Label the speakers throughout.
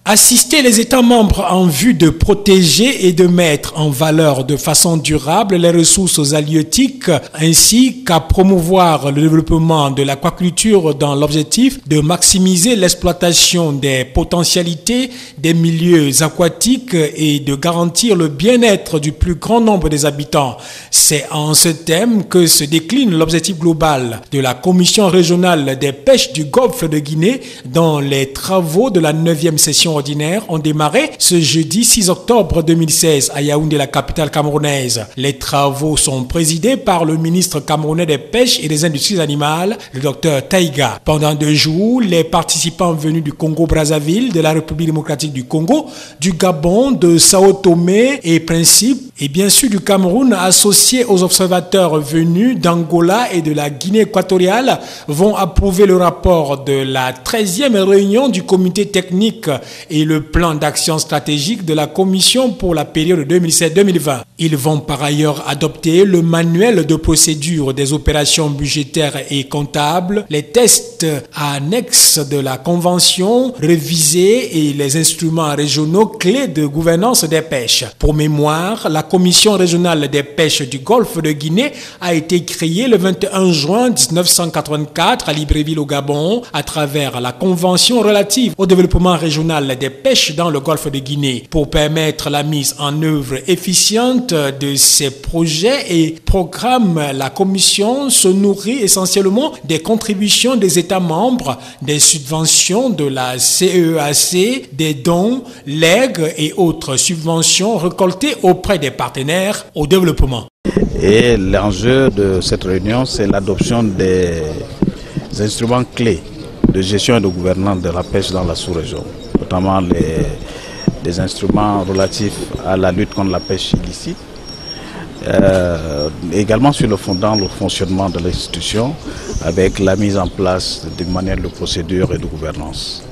Speaker 1: Assister les États membres en vue de protéger et de mettre en valeur de façon durable les ressources halieutiques ainsi qu'à promouvoir le développement de l'aquaculture dans l'objectif de maximiser l'exploitation des potentialités des milieux aquatiques et de garantir le bien-être du plus grand nombre des habitants. C'est en ce thème que se décline l'objectif global de la Commission régionale des pêches du Golfe de Guinée dont les travaux de la 9e session ordinaires ont démarré ce jeudi 6 octobre 2016 à Yaoundé, la capitale camerounaise. Les travaux sont présidés par le ministre camerounais des Pêches et des Industries animales, le Dr Taïga. Pendant 2 jours, les participants venus du Congo-Brazzaville, de la République démocratique du Congo, du Gabon, de Sao Tomé et Principe, et bien sûr du Cameroun, associés aux observateurs venus d'Angola et de la Guinée équatoriale, vont approuver le rapport de la 13e réunion du comité technique et le plan d'action stratégique de la Commission pour la période 2007-2020. Ils vont par ailleurs adopter le manuel de procédure des opérations budgétaires et comptables, les tests annexes de la Convention révisée et les instruments régionaux clés de gouvernance des pêches. Pour mémoire, la Commission régionale des pêches du Golfe de Guinée a été créée le 21 juin 1984 à Libreville au Gabon à travers la Convention relative au développement régional des pêches dans le Golfe de Guinée pour permettre la mise en œuvre efficiente de ces projets et programmes. La Commission se nourrit essentiellement des contributions des États membres, des subventions de la CEAC, des dons, legs et autres subventions récoltées auprès des partenaires au développement.
Speaker 2: Et l'enjeu de cette réunion, c'est l'adoption des instruments clés de gestion et de gouvernance de la pêche dans la sous-région, notamment des instruments relatifs à la lutte contre la pêche illicite, également sur le fonctionnement de l'institution avec la mise en place d'une manuel de procédure et de gouvernance.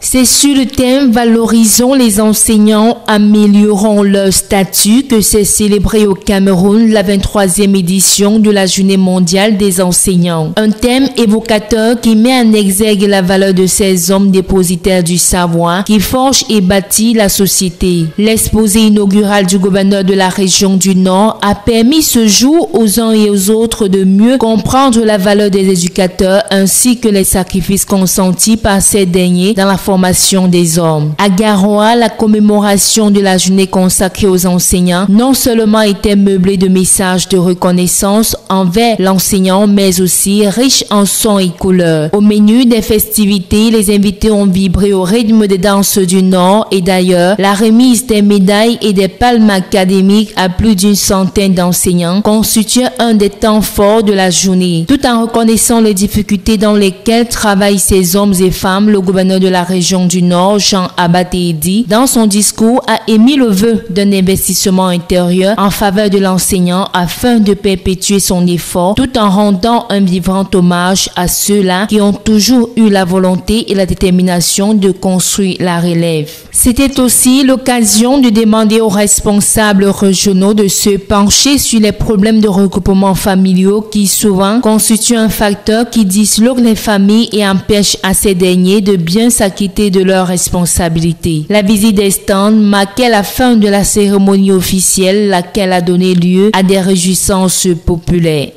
Speaker 3: C'est sur le thème « Valorisons les enseignants, améliorons leur statut » que s'est célébrée au Cameroun la 23e édition de la Journée mondiale des enseignants. Un thème évocateur qui met en exergue la valeur de ces hommes dépositaires du savoir qui forgent et bâtit la société. L'exposé inaugural du gouverneur de la région du Nord a permis ce jour aux uns et aux autres de mieux comprendre la valeur des éducateurs ainsi que les sacrifices consentis par ces derniers dans la formation des hommes. À Garoua, la commémoration de la journée consacrée aux enseignants non seulement était meublée de messages de reconnaissance envers l'enseignant, mais aussi riche en sons et couleurs. Au menu des festivités, les invités ont vibré au rythme des danses du Nord et d'ailleurs, la remise des médailles et des palmes académiques à plus d'une centaine d'enseignants constitue un des temps forts de la journée. Tout en reconnaissant les difficultés dans lesquelles travaillent ces hommes et femmes, le gouverneur de la région du Nord, Jean Abatédi, dans son discours, a émis le vœu d'un investissement intérieur en faveur de l'enseignant afin de perpétuer son effort tout en rendant un vivant hommage à ceux-là qui ont toujours eu la volonté et la détermination de construire la relève. C'était aussi l'occasion de demander aux responsables régionaux de se pencher sur les problèmes de regroupement familiaux qui souvent constituent un facteur qui disloque les familles et empêche à ces derniers de bien s'acquitter de leurs responsabilités. La visite des stands marquait la fin de la cérémonie officielle, laquelle a donné lieu à des réjouissances populaires.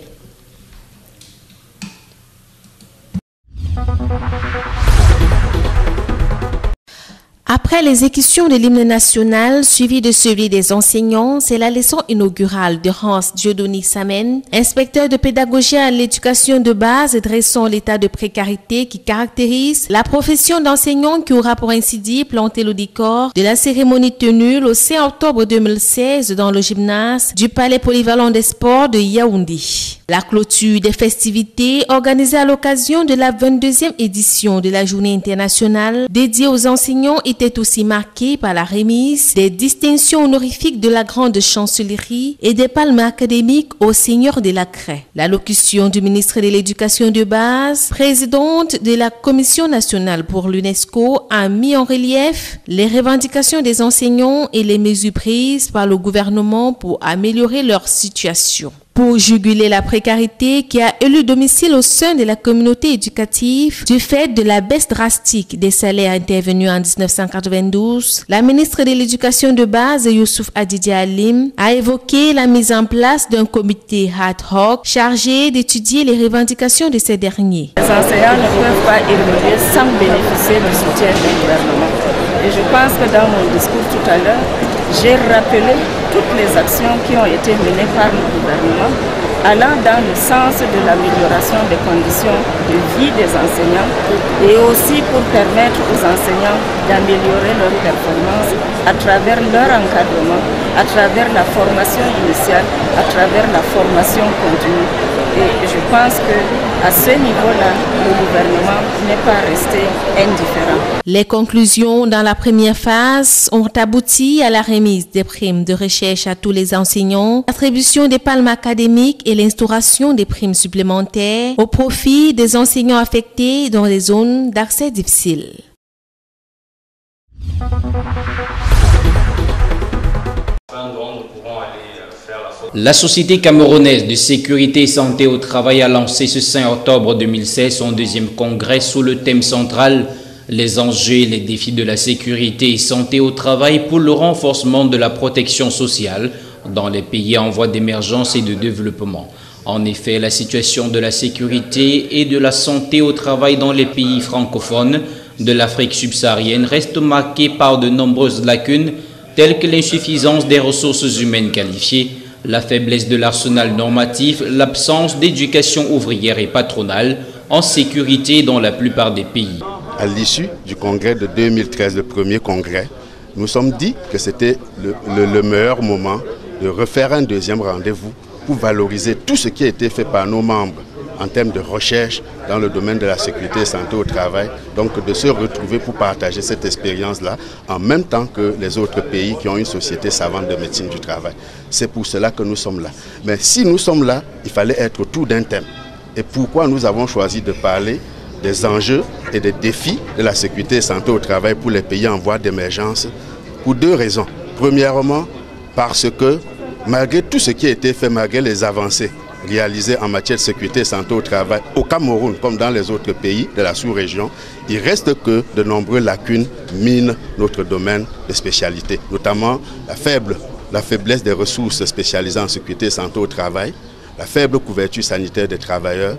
Speaker 4: Après l'exécution de l'hymne national suivi de celui des enseignants, c'est la leçon inaugurale de Hans Dieudonné Samen, inspecteur de pédagogie à l'éducation de base, dressant l'état de précarité qui caractérise la profession d'enseignant qui aura pour ainsi dire planté le décor de la cérémonie tenue le 5 octobre 2016 dans le gymnase du Palais polyvalent des sports de Yaoundé. La clôture des festivités organisée à l'occasion de la 22e édition de la Journée internationale dédiée aux enseignants était aussi marquée par la remise des distinctions honorifiques de la grande chancellerie et des palmes académiques aux seigneurs de la craie. L'allocution du ministre de l'Éducation de base, présidente de la Commission nationale pour l'UNESCO, a mis en relief les revendications des enseignants et les mesures prises par le gouvernement pour améliorer leur situation. Pour juguler la précarité qui a élu domicile au sein de la communauté éducative du fait de la baisse drastique des salaires intervenus en 1992, la ministre de l'Éducation de base, Youssouf Adidi Alim, a évoqué la mise en place d'un comité ad hoc chargé d'étudier les revendications de ces derniers.
Speaker 5: Les enseignants ne peuvent pas évoluer sans bénéficier du soutien du gouvernement. Et je pense que dans mon discours tout à l'heure, j'ai rappelé toutes les actions qui ont été menées par le gouvernement allant dans le sens de l'amélioration des conditions de vie des enseignants et aussi pour permettre aux enseignants d'améliorer leur performance à travers leur encadrement, à travers la formation initiale, à travers la formation continue. Et je pense qu'à ce niveau-là, le gouvernement n'est pas resté indifférent.
Speaker 4: Les conclusions dans la première phase ont abouti à la remise des primes de recherche à tous les enseignants, l'attribution des palmes académiques et l'instauration des primes supplémentaires au profit des enseignants affectés dans les zones d'accès difficiles.
Speaker 6: La Société camerounaise de sécurité et santé au travail a lancé ce 5 octobre 2016 son deuxième congrès sous le thème central « Les enjeux et les défis de la sécurité et santé au travail pour le renforcement de la protection sociale dans les pays en voie d'émergence et de développement ». En effet, la situation de la sécurité et de la santé au travail dans les pays francophones de l'Afrique subsaharienne reste marquée par de nombreuses lacunes telles que l'insuffisance des ressources humaines qualifiées, la faiblesse de l'arsenal normatif, l'absence d'éducation ouvrière et patronale en sécurité dans la plupart des pays.
Speaker 7: À l'issue du congrès de 2013, le premier congrès, nous sommes dit que c'était le meilleur moment de refaire un deuxième rendez-vous pour valoriser tout ce qui a été fait par nos membres en termes de recherche dans le domaine de la sécurité et santé au travail, donc de se retrouver pour partager cette expérience-là en même temps que les autres pays qui ont une société savante de médecine du travail. C'est pour cela que nous sommes là. Mais si nous sommes là, il fallait être autour d'un thème. Et pourquoi nous avons choisi de parler des enjeux et des défis de la sécurité et santé au travail pour les pays en voie d'émergence? Pour deux raisons. Premièrement, parce que malgré tout ce qui a été fait, malgré les avancées réalisées en matière de sécurité et santé au travail au Cameroun comme dans les autres pays de la sous-région, il reste que de nombreuses lacunes minent notre domaine de spécialité, notamment la faiblesse des ressources spécialisées en sécurité et santé au travail, la faible couverture sanitaire des travailleurs,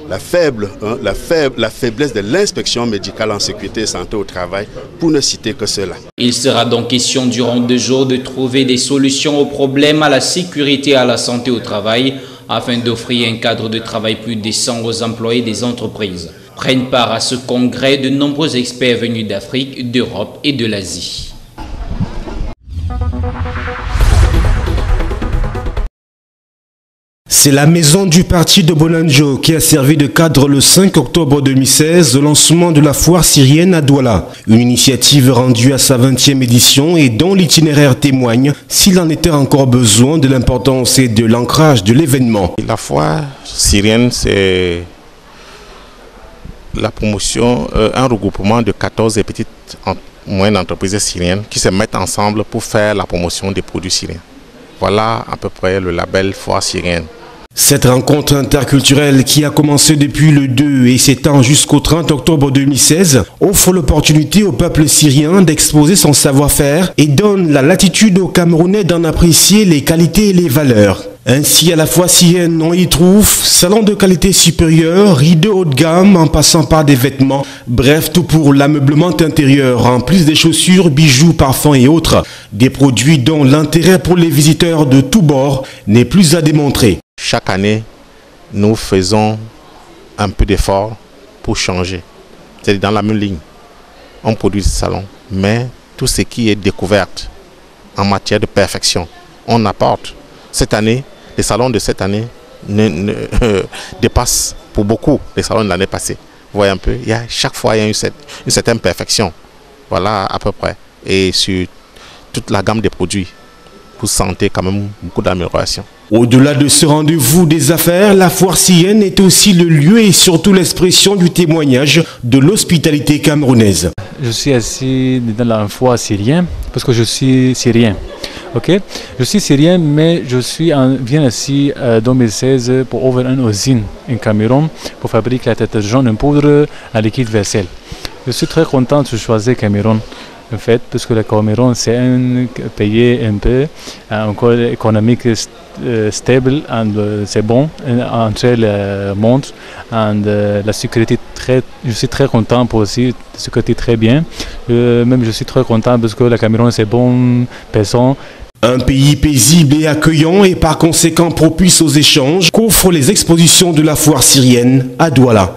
Speaker 7: la faiblesse de l'inspection médicale en sécurité et santé au travail, pour ne citer que cela.
Speaker 6: Il sera donc question durant 2 jours de trouver des solutions aux problèmes à la sécurité et à la santé au travail afin d'offrir un cadre de travail plus décent aux employés des entreprises. Prennent part à ce congrès de nombreux experts venus d'Afrique, d'Europe et de l'Asie.
Speaker 8: C'est la maison du parti de Bonanjo qui a servi de cadre le 5 octobre 2016 au lancement de la foire syrienne à Douala. Une initiative rendue à sa 20e édition et dont l'itinéraire témoigne, s'il en était encore besoin, de l'importance et de l'ancrage de l'événement.
Speaker 9: La foire syrienne, c'est la promotion, un regroupement de 14 petites moyennes entreprises syriennes qui se mettent ensemble pour faire la promotion des produits syriens. Voilà à peu près le label foire syrienne.
Speaker 8: Cette rencontre interculturelle qui a commencé depuis le 2 et s'étend jusqu'au 30 octobre 2016 offre l'opportunité au peuple syrien d'exposer son savoir-faire et donne la latitude aux Camerounais d'en apprécier les qualités et les valeurs. Ainsi, à la foire syrienne, on y trouve salons de qualité supérieure, rideaux haut de gamme en passant par des vêtements, bref, tout pour l'ameublement intérieur, en plus des chaussures, bijoux, parfums et autres. Des produits dont l'intérêt pour les visiteurs de tous bords n'est plus à démontrer.
Speaker 9: Chaque année, nous faisons un peu d'effort pour changer. C'est dans la même ligne. On produit des salons, mais tout ce qui est découverte en matière de perfection, on apporte. Cette année, les salons de cette année dépasse pour beaucoup les salons de l'année passée. Vous voyez un peu, chaque fois il y a une certaine perfection. Voilà à peu près. Et sur toute la gamme des produits, vous sentez quand même beaucoup d'amélioration.
Speaker 8: Au-delà de ce rendez-vous des affaires, la foire syrienne est aussi le lieu et surtout l'expression du témoignage de l'hospitalité camerounaise.
Speaker 10: Je suis assis dans la foire syrienne parce que je suis syrien. Okay? Je suis syrien, mais je viens ici en 2016 pour ouvrir une usine en Cameroun pour fabriquer la détergent en poudre à liquide vaisselle. Je suis très content de choisir Cameroun. En fait, parce que le Cameroun, c'est un pays un peu encore économique stable, c'est bon entre le monde, et la sécurité je suis très content pour aussi, la sécurité très bien. Même je suis très content parce que le Cameroun, c'est bon personne.
Speaker 8: Un pays paisible et accueillant et par conséquent propice aux échanges qu'offrent les expositions de la foire syrienne à Douala.